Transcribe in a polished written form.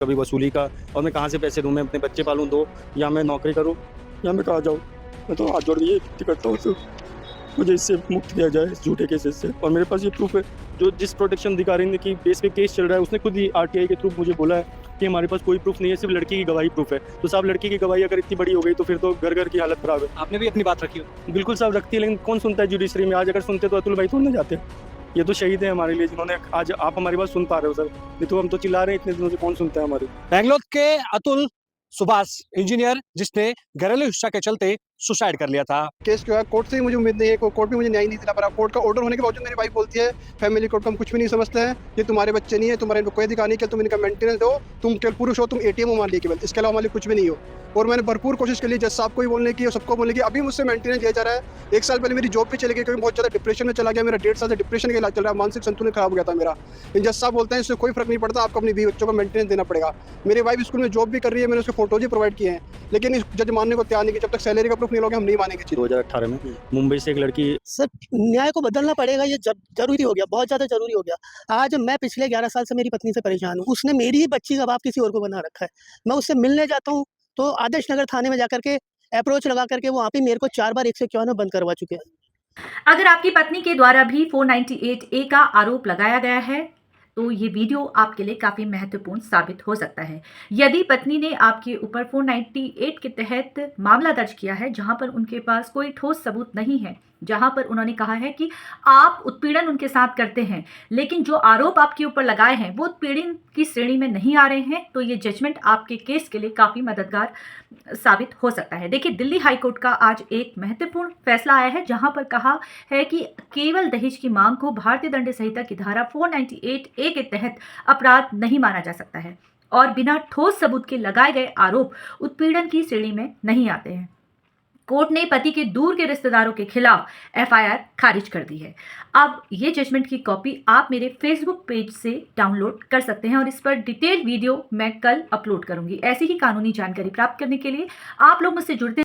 कभी वसूली का, और मैं कहाँ से पैसे दूँ? मैं अपने बच्चे पालूँ 2, या मैं नौकरी करूँ, या मैं कहाँ जाऊँ? मैं तो हाथ जोड़ के ये विनती करता हूँ सर, मुझे इससे मुक्त किया जाए इस झूठे केसेस से। और मेरे पास ये प्रूफ़ है, जो जिस प्रोटेक्शन अधिकारी ने की बेस पे केस चल रहा है, उसने खुद ही आरटीआई के थ्रू मुझे बोला है कि हमारे पास कोई प्रूफ़ नहीं है, सिर्फ़ लड़की की गवाही प्रूफ़ है। तो साहब, लड़की की गवाही अगर इतनी बड़ी हो गई तो फिर तो घर-घर की हालत ख़राब है। आपने भी अपनी बात रखी हो। बिल्कुल साहब रखती है, लेकिन कौन सुनता है जुडिशरी में? आज अगर सुनते तो अतुल भाई थोड़ी ना जाते। ये तो शहीद है हमारे लिए, जिन्होंने आज आप हमारी बात सुन पा रहे हो सर। नहीं तो हम तो चिल्ला रहे हैं इतने दिनों से, कौन सुनता है हमारी? बैंगलोर के अतुल सुभाष इंजीनियर, जिसने घरेलू हिंसा के चलते सुसाइड कर लिया था। केस जो है कोर्ट से ही मुझे उम्मीद नहीं है, कोर्ट भी मुझे न्याय नहीं दिला पा रहा। कोर्ट का ऑर्डर होने के बावजूद मेरी वाइफ बोलती है फैमिली कोर्ट को हम कुछ भी नहीं समझते हैं, ये तुम्हारे बच्चे नहीं है, तुम्हारे इनको कोई अधिकार नहीं कि तुम इनका मेंटेनेंस दो, तुम केवल पुरुष हो, तुम एटीएम हो मान लिए केवल, इसके अलावा हमारे लिए कुछ भी नहीं हो। और मैंने भरपूर कोशिश की जज साहब को भी बोलने की और सबको बोलने की, अभी मुझसे मेंटेनेंस लिया जा रहा है। 1 साल पहले मेरी जॉब भी चली गई क्योंकि बहुत ज़्यादा डिप्रेशन में चला गया, मेरा 1.5 साल से डिप्रेशन का इलाज चल रहा है, मानसिक संतुलन खराब हो गया था मेरा। लेकिन जज साहब बोलते हैं इससे कोई फर्क नहीं पड़ता, आपको अपनी बीवी बच्चों को मेंटेनेंस देना पड़ेगा। मेरी वाइफ स्कूल में जॉब भी कर रही है, मैंने उसके फोटोज भी प्रोवाइड किए हैं, लेकिन इस जज मानने को तैयार नहीं कि जब तक सैलरी का प्रूफ नहीं लोगे हम नहीं मानेंगे चीज़। 2018 में मुंबई से एक लड़की सर, न्याय को बदलना पड़ेगा, ये ज़रूरी हो गया, बहुत ज़्यादा ज़रूरी हो गया। आज मैं पिछले 11 साल से मेरी पत्नी से परेशान हूँ। उसने मेरी ही बच्ची का बाप किसी और को बना रखा है। मैं उससे मिलने जाता हूँ, तो आदर्श नगर थाने में जाकर के अप्रोच लगा करके वो वहाँ पे मेरे को 4 बार 151 में बंद करवा चुके हैं। अगर आपकी पत्नी के द्वारा भी 498A का आरोप लगाया गया है, तो ये वीडियो आपके लिए काफ़ी महत्वपूर्ण साबित हो सकता है। यदि पत्नी ने आपके ऊपर 498 के तहत मामला दर्ज किया है, जहां पर उनके पास कोई ठोस सबूत नहीं है, जहां पर उन्होंने कहा है कि आप उत्पीड़न उनके साथ करते हैं, लेकिन जो आरोप आपके ऊपर लगाए हैं वो उत्पीड़न की श्रेणी में नहीं आ रहे हैं, तो ये जजमेंट आपके केस के लिए काफ़ी मददगार साबित हो सकता है। देखिए, दिल्ली हाईकोर्ट का आज एक महत्वपूर्ण फैसला आया है, जहां पर कहा है कि केवल दहेज की मांग को भारतीय दंड संहिता की धारा 498A के तहत अपराध नहीं माना जा सकता है और बिना ठोस सबूत के लगाए गए आरोप उत्पीड़न की श्रेणी में नहीं आते हैं। कोर्ट ने पति के दूर के रिश्तेदारों के खिलाफ एफआईआर खारिज कर दी है। अब ये जजमेंट की कॉपी आप मेरे फेसबुक पेज से डाउनलोड कर सकते हैं और इस पर डिटेल वीडियो मैं कल अपलोड करूंगी। ऐसी ही कानूनी जानकारी प्राप्त करने के लिए आप लोग मुझसे जुड़ते